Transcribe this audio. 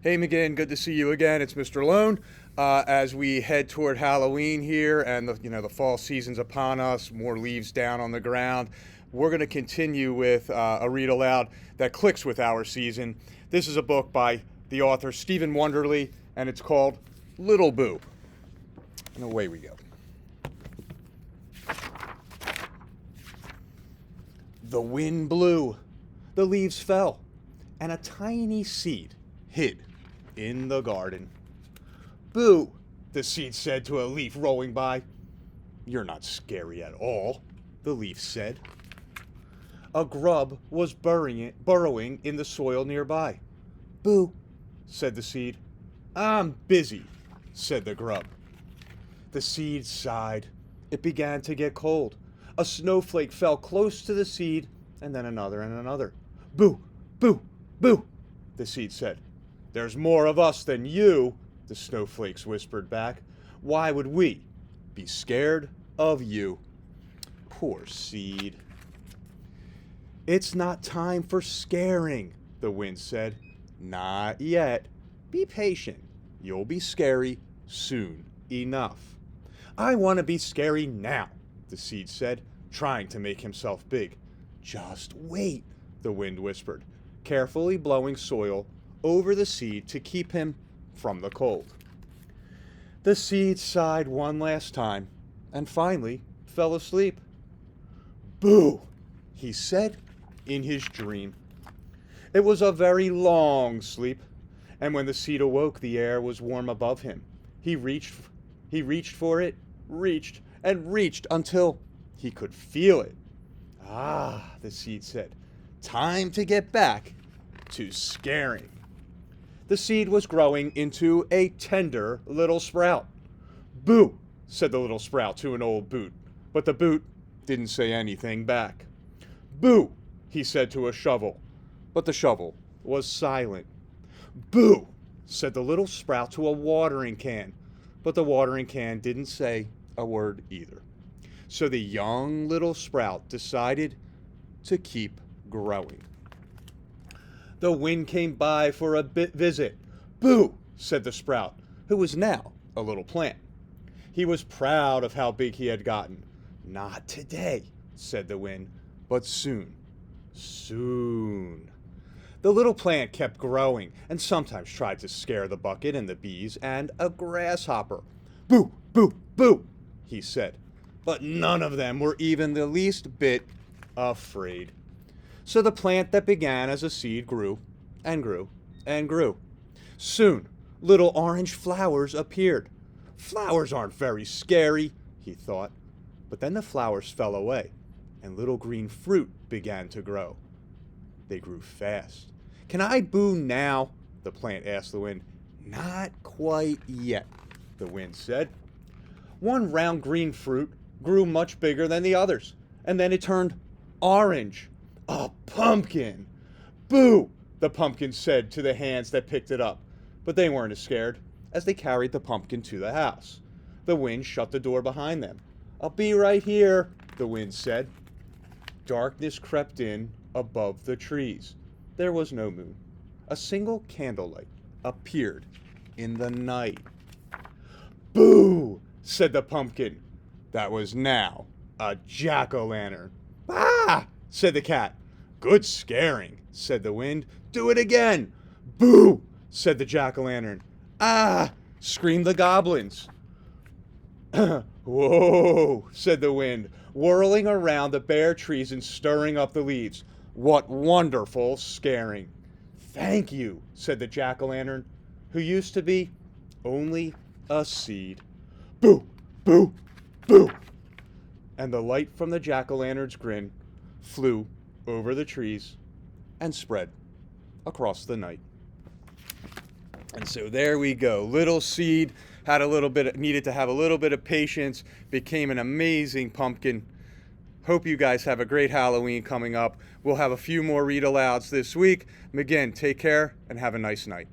Hey, McGinn, good to see you again. It's Mr. Lohn. As we head toward Halloween here, and the fall season's upon us, more leaves down on the ground, we're going to continue with a read aloud that clicks with our season. This is a book by the author Stephen Wonderly, and it's called Little Boo. And away we go. The wind blew, the leaves fell, and a tiny seed hid in the garden. "Boo," the seed said to a leaf rolling by. "You're not scary at all," the leaf said. A grub was burrowing in the soil nearby. "Boo," said the seed. "I'm busy," said the grub. The seed sighed. It began to get cold. A snowflake fell close to the seed, and then another and another. "Boo, boo, boo," the seed said. "There's more of us than you," the snowflakes whispered back. "Why would we be scared of you?" Poor seed. "It's not time for scaring," the wind said. "Not yet. Be patient. You'll be scary soon enough." "I want to be scary now," the seed said, trying to make himself big. "Just wait," the wind whispered, carefully blowing soil over the seed to keep him from the cold. The seed sighed one last time and finally fell asleep. "Boo," he said in his dream. It was a very long sleep, and when the seed awoke, the air was warm above him. He reached for it, reached and reached until he could feel it. "Ah," the seed said, "time to get back to scaring." The seed was growing into a tender little sprout. "Boo," said the little sprout to an old boot, but the boot didn't say anything back. "Boo," he said to a shovel, but the shovel was silent. "Boo," said the little sprout to a watering can, but the watering can didn't say a word either. So the young little sprout decided to keep growing. The wind came by for a visit. "Boo," said the sprout, who was now a little plant. He was proud of how big he had gotten. "Not today," said the wind, "but soon, soon." The little plant kept growing and sometimes tried to scare the bucket and the bees and a grasshopper. "Boo, boo, boo," he said, but none of them were even the least bit afraid. So the plant that began as a seed grew and grew and grew. Soon, little orange flowers appeared. "Flowers aren't very scary," he thought. But then the flowers fell away, and little green fruit began to grow. They grew fast. "Can I boo now?" the plant asked the wind. "Not quite yet," the wind said. One round green fruit grew much bigger than the others, and then it turned orange. "A pumpkin!" "Boo," the pumpkin said to the hands that picked it up, but they weren't as scared as they carried the pumpkin to the house. The wind shut the door behind them. "I'll be right here," the wind said. Darkness crept in above the trees. There was no moon. A single candlelight appeared in the night. "Boo," said the pumpkin. That was now a jack-o'-lantern. "Ah," said the cat. "Good scaring," said the wind. "Do it again." "Boo," said the jack-o'-lantern. "Ah," screamed the goblins. "Whoa," said the wind, whirling around the bare trees and stirring up the leaves. "What wonderful scaring." "Thank you," said the jack-o'-lantern, who used to be only a seed. "Boo, boo, boo." And the light from the jack-o'-lantern's grin flew over the trees and spread across the night. And so there we go. Little seed needed to have a little bit of patience, became an amazing pumpkin. Hope you guys have a great Halloween coming up. We'll have a few more read alouds this week. Again, take care and have a nice night.